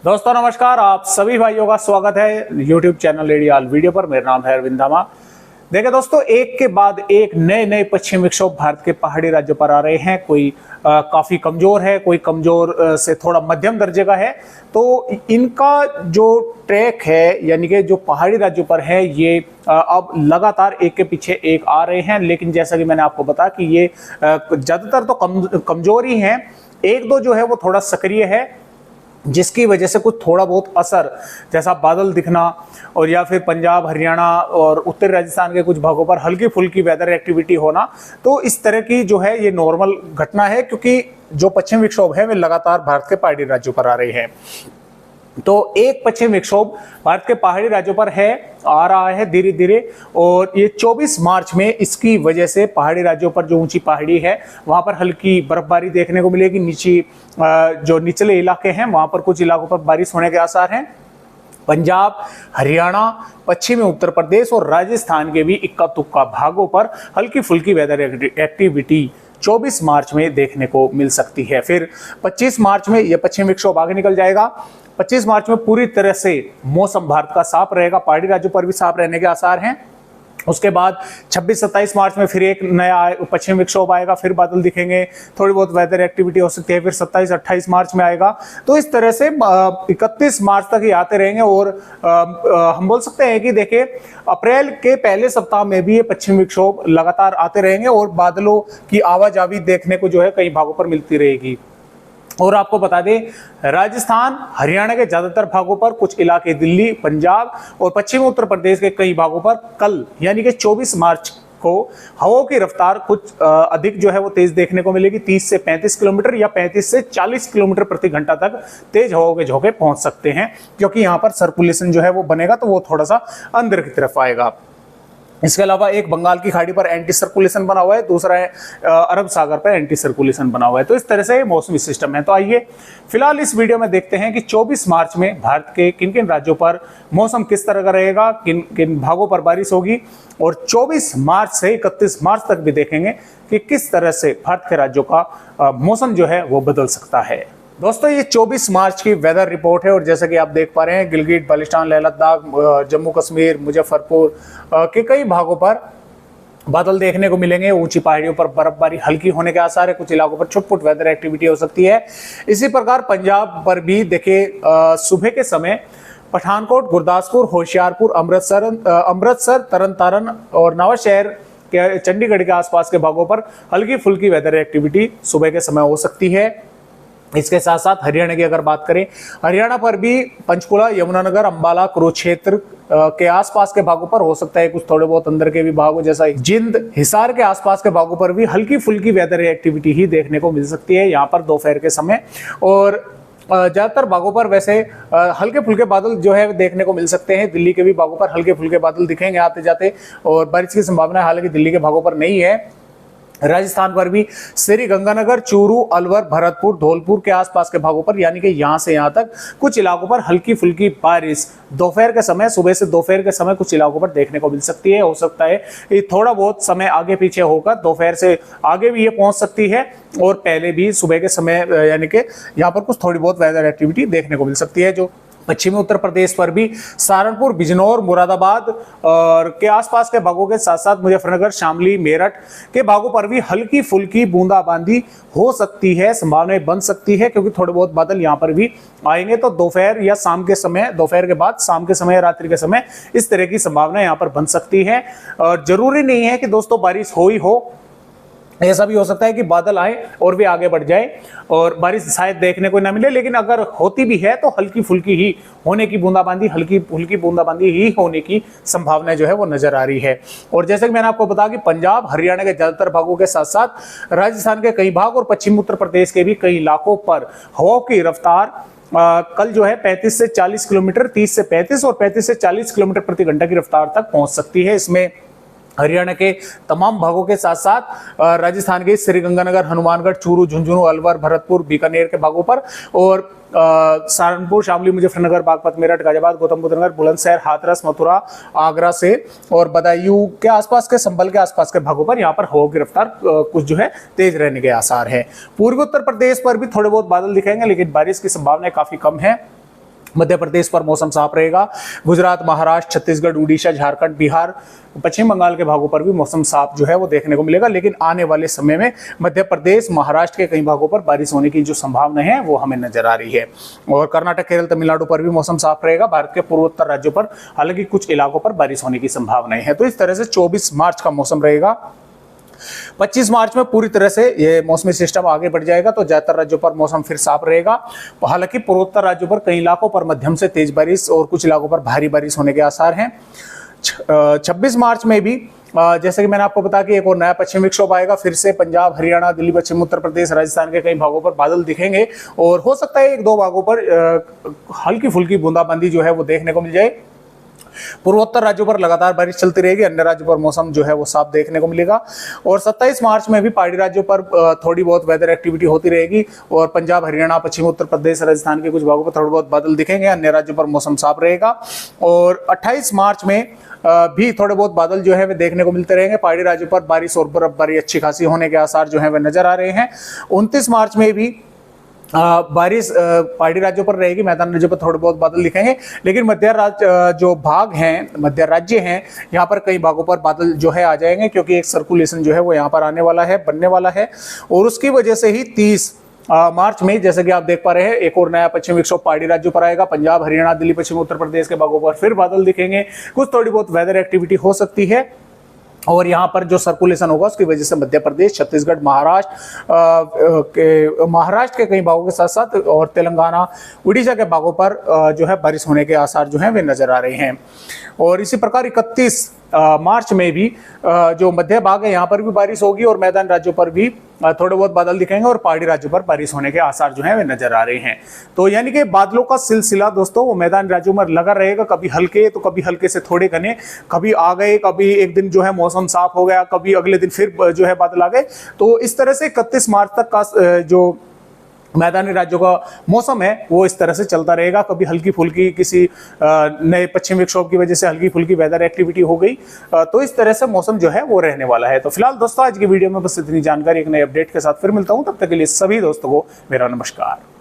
दोस्तों नमस्कार, आप सभी भाइयों का स्वागत है YouTube चैनल रेडियल वीडियो पर। मेरा नाम है अरविंद धामा। देखिए दोस्तों, एक के बाद एक नए नए पश्चिमी विक्षोभ भारत के पहाड़ी राज्यों पर आ रहे हैं। कोई काफी कमजोर है, कोई कमजोर से थोड़ा मध्यम दर्जे का है। तो इनका जो ट्रैक है, यानी कि जो पहाड़ी राज्यों पर है, ये अब लगातार एक के पीछे एक आ रहे हैं। लेकिन जैसा कि मैंने आपको बताया कि ये ज्यादातर तो कमजोर ही हैं। एक दो जो है वो थोड़ा सक्रिय है, जिसकी वजह से कुछ थोड़ा बहुत असर, जैसा बादल दिखना और या फिर पंजाब, हरियाणा और उत्तरी राजस्थान के कुछ भागों पर हल्की फुल्की वेदर एक्टिविटी होना, तो इस तरह की जो है ये नॉर्मल घटना है, क्योंकि जो पश्चिमी विक्षोभ है वे लगातार भारत के पहाड़ी राज्यों पर आ रहे हैं। तो एक पश्चिमी विक्षोभ भारत के पहाड़ी राज्यों पर आ रहा है धीरे धीरे, और ये 24 मार्च में इसकी वजह से पहाड़ी राज्यों पर जो ऊंची पहाड़ी है वहां पर हल्की बर्फबारी देखने को मिलेगी। जो निचले इलाके हैं वहां पर कुछ इलाकों पर बारिश होने के आसार हैं। पंजाब, हरियाणा, पश्चिमी उत्तर प्रदेश और राजस्थान के भी इक्का तुक्का भागों पर हल्की फुल्की वेदर एक्टिविटी 24 मार्च में देखने को मिल सकती है। फिर 25 मार्च में यह पश्चिमी विक्षोभ आगे निकल जाएगा। 25 मार्च में पूरी तरह से मौसम भारत का साफ रहेगा, पहाड़ी राज्यों पर भी साफ रहने के आसार हैं। उसके बाद 26-27 मार्च में फिर एक नया पश्चिमी विक्षोभ आएगा, फिर बादल दिखेंगे, थोड़ी बहुत वेदर एक्टिविटी हो सकती है। फिर 27-28 मार्च में आएगा। तो इस तरह से 31 मार्च तक ये आते रहेंगे। और हम बोल सकते हैं कि देखिए, अप्रैल के पहले सप्ताह में भी ये पश्चिमी विक्षोभ लगातार आते रहेंगे और बादलों की आवाजावी देखने को जो है कई भागों पर मिलती रहेगी। और आपको बता दें, राजस्थान, हरियाणा के ज्यादातर भागों पर, कुछ इलाके दिल्ली, पंजाब और पश्चिमी उत्तर प्रदेश के कई भागों पर कल यानी कि 24 मार्च को हवाओं की रफ्तार कुछ अधिक जो है वो तेज देखने को मिलेगी। 30 से 35 किलोमीटर या 35 से 40 किलोमीटर प्रति घंटा तक तेज हवाओं के झोंके पहुंच सकते हैं, क्योंकि यहाँ पर सर्कुलेशन जो है वो बनेगा, तो वो थोड़ा सा अंदर की तरफ आएगा। इसके अलावा एक बंगाल की खाड़ी पर एंटी सर्कुलेशन बना हुआ है, दूसरा है अरब सागर पर एंटी सर्कुलेशन बना हुआ है। तो इस तरह से मौसमी सिस्टम है। तो आइए फिलहाल इस वीडियो में देखते हैं कि 24 मार्च में भारत के किन किन राज्यों पर मौसम किस तरह का रहेगा, किन किन भागों पर बारिश होगी, और 24 मार्च से 31 मार्च तक भी देखेंगे कि किस तरह से भारत के राज्यों का मौसम जो है वो बदल सकता है। दोस्तों, ये 24 मार्च की वेदर रिपोर्ट है, और जैसा कि आप देख पा रहे हैं, गिलगिट बाल्टिस्तान, लेह लद्दाख, जम्मू कश्मीर, मुजफ्फरपुर के कई भागों पर बादल देखने को मिलेंगे। ऊंची पहाड़ियों पर बर्फबारी हल्की होने के आसार है, कुछ इलाकों पर छुटपुट वेदर एक्टिविटी हो सकती है। इसी प्रकार पंजाब पर भी देखिए, सुबह के समय पठानकोट, गुरदासपुर, होशियारपुर, अमृतसर, तरन तारण और नवाशहर के, चंडीगढ़ के आसपास के भागों पर हल्की फुल्की वेदर एक्टिविटी सुबह के समय हो सकती है। इसके साथ साथ हरियाणा की अगर बात करें, हरियाणा पर भी पंचकुला, यमुनानगर, अंबाला, कुरुक्षेत्र के आसपास के भागों पर हो सकता है। कुछ थोड़े बहुत अंदर के भी भागों जैसा जिंद, हिसार के आसपास के भागों पर भी हल्की फुल्की वेदर एक्टिविटी ही देखने को मिल सकती है यहाँ पर दोपहर के समय। और ज्यादातर भागों पर वैसे हल्के फुल्के बादल जो है देखने को मिल सकते हैं। दिल्ली के भी भागों पर हल्के फुल्के बादल दिखेंगे आते जाते, और बारिश की संभावना हालांकि दिल्ली के भागों पर नहीं है। राजस्थान पर भी श्री गंगानगर, चूरू, अलवर, भरतपुर, धौलपुर के आसपास के भागों पर, यानी कि यहां से यहां तक कुछ इलाकों पर हल्की फुल्की बारिश दोपहर के समय, सुबह से दोपहर के समय कुछ इलाकों पर देखने को मिल सकती है। हो सकता है ये थोड़ा बहुत समय आगे पीछे होकर दोपहर से आगे भी ये पहुंच सकती है, और पहले भी सुबह के समय, यानी कि यहाँ पर कुछ थोड़ी बहुत वेदर एक्टिविटी देखने को मिल सकती है। जो पश्चिमी उत्तर प्रदेश पर भी सहारनपुर, बिजनौर, मुरादाबाद और के आसपास के भागों के साथ साथ मुजफ्फरनगर, शामली, मेरठ के भागों पर भी हल्की फुल्की बूंदाबांदी हो सकती है, संभावनाएं बन सकती है, क्योंकि थोड़े बहुत बादल यहाँ पर भी आएंगे। तो दोपहर या शाम के समय, दोपहर के बाद शाम के समय, रात्रि के समय इस तरह की संभावना यहाँ पर बन सकती है। और जरूरी नहीं है कि दोस्तों बारिश हो ही हो, ऐसा भी हो सकता है कि बादल आए और भी आगे बढ़ जाए और बारिश शायद देखने को ना मिले। लेकिन अगर होती भी है तो हल्की फुल्की ही होने की बूंदाबांदी, हल्की फुल्की बूंदाबांदी ही होने की संभावना जो है वो नजर आ रही है। और जैसे कि मैंने आपको बताया कि पंजाब, हरियाणा के ज्यादातर भागों के साथ साथ राजस्थान के कई भाग और पश्चिमी उत्तर प्रदेश के भी कई इलाकों पर हवाओं की रफ्तार कल जो है 35 से 40 किलोमीटर, 30 से 35 और 35 से 40 किलोमीटर प्रति घंटा की रफ्तार तक पहुंच सकती है। इसमें हरियाणा के तमाम भागों के साथ साथ राजस्थान के श्रीगंगानगर, हनुमानगढ़, चूरू, झुंझुनू, अलवर, भरतपुर, बीकानेर के भागों पर, और सहारनपुर, शामली, मुजफ्फरनगर, बागपत, मेरठ, गाजियाबाद, गौतम बुद्ध नगर, बुलंदशहर, हाथरस, मथुरा, आगरा से और बदायूं के आसपास के, संभल के आसपास के भागों पर यहाँ पर हवा की रफ्तार कुछ जो है तेज रहने के आसार है। पूर्वी उत्तर प्रदेश पर भी थोड़े बहुत बादल दिखेंगे, लेकिन बारिश की संभावना काफी कम है। मध्य प्रदेश पर मौसम साफ रहेगा। गुजरात, महाराष्ट्र, छत्तीसगढ़, उड़ीसा, झारखंड, बिहार, पश्चिम बंगाल के भागों पर भी मौसम साफ जो है वो देखने को मिलेगा। लेकिन आने वाले समय में मध्य प्रदेश, महाराष्ट्र के कई भागों पर बारिश होने की जो संभावना है वो हमें नजर आ रही है। और कर्नाटक, केरल, तमिलनाडु पर भी मौसम साफ रहेगा। भारत के पूर्वोत्तर राज्यों पर हालांकि कुछ इलाकों पर बारिश होने की संभावनाएं है। तो इस तरह से 24 मार्च का मौसम रहेगा। 25 मार्च में पूरी तरह से ये मौसमी सिस्टम आगे बढ़ जाएगा, तो ज्यादातर राज्यों पर मौसम फिर साफ रहेगा। हालांकि पूर्वोत्तर राज्यों पर कई इलाकों पर मध्यम से तेज बारिश और कुछ इलाकों पर भारी बारिश होने के आसार हैं। 26 मार्च में भी जैसे कि मैंने आपको बताया कि एक और नया पश्चिमी विक्षोभ आएगा। फिर से पंजाब, हरियाणा, दिल्ली, पश्चिम उत्तर प्रदेश, राजस्थान के कई भागों पर बादल दिखेंगे और हो सकता है एक दो भागों पर हल्की फुल्की बूंदाबांदी जो है वो देखने को मिल जाए। पूर्वोत्तर राज्यों पर लगातार बारिश चलती रहेगी, अन्य राज्यों पर मौसम जो है वो साफ देखने को मिलेगा। और 27 मार्च में भी पहाड़ी राज्यों पर थोड़ी बहुत वेदर एक्टिविटी होती रहेगी और पंजाब, हरियाणा, पश्चिम उत्तर प्रदेश, राजस्थान के कुछ भागों पर थोड़े बहुत बादल दिखेंगे, अन्य राज्यों पर मौसम साफ रहेगा। और 28 मार्च में भी थोड़े बहुत बादल जो है वे देखने को मिलते रहेंगे। पहाड़ी राज्यों पर बारिश और बर्फबारी अच्छी खासी होने के आसार जो है वे नजर आ रहे हैं। 29 मार्च में भी बारिश पहाड़ी राज्यों पर रहेगी, मैदानी राज्यों पर थोड़े बहुत बादल दिखेंगे। लेकिन मध्य राज्य जो भाग हैं, मध्य राज्य हैं, यहाँ पर कई भागों पर बादल जो है आ जाएंगे, क्योंकि एक सर्कुलेशन जो है वो यहाँ पर आने वाला है, बनने वाला है। और उसकी वजह से ही 30 मार्च में जैसे कि आप देख पा रहे हैं एक और नया पश्चिमी विक्षोभ पहाड़ी राज्यों पर आएगा। पंजाब, हरियाणा, दिल्ली, पश्चिम उत्तर प्रदेश के भागों पर फिर बादल दिखेंगे, कुछ थोड़ी बहुत वेदर एक्टिविटी हो सकती है। और यहाँ पर जो सर्कुलेशन होगा उसकी वजह से मध्य प्रदेश, छत्तीसगढ़, महाराष्ट्र के कई भागों के साथ साथ और तेलंगाना, उड़ीसा के भागों पर जो है बारिश होने के आसार जो हैं वे नजर आ रहे हैं। और इसी प्रकार 31 मार्च में भी जो मध्य भाग है यहाँ पर भी बारिश होगी और मैदान राज्यों पर भी थोड़े बहुत बादल दिखेंगे और पहाड़ी राज्यों पर बारिश होने के आसार जो हैं वे नजर आ रहे हैं। तो यानी कि बादलों का सिलसिला दोस्तों वो मैदान राज्यों में लगा रहेगा, कभी हल्के तो कभी हल्के से थोड़े घने, कभी आ गए, कभी एक दिन जो है मौसम साफ हो गया, कभी अगले दिन फिर जो है बादल आ गए। तो इस तरह से 31 मार्च तक का जो मैदानी राज्यों का मौसम है वो इस तरह से चलता रहेगा। कभी हल्की फुल्की किसी नए पश्चिमी विक्षोभ की वजह से हल्की फुल्की वेदर एक्टिविटी हो गई, तो इस तरह से मौसम जो है वो रहने वाला है। तो फिलहाल दोस्तों आज की वीडियो में बस इतनी जानकारी, एक नए अपडेट के साथ फिर मिलता हूं, तब तक के लिए सभी दोस्तों को मेरा नमस्कार।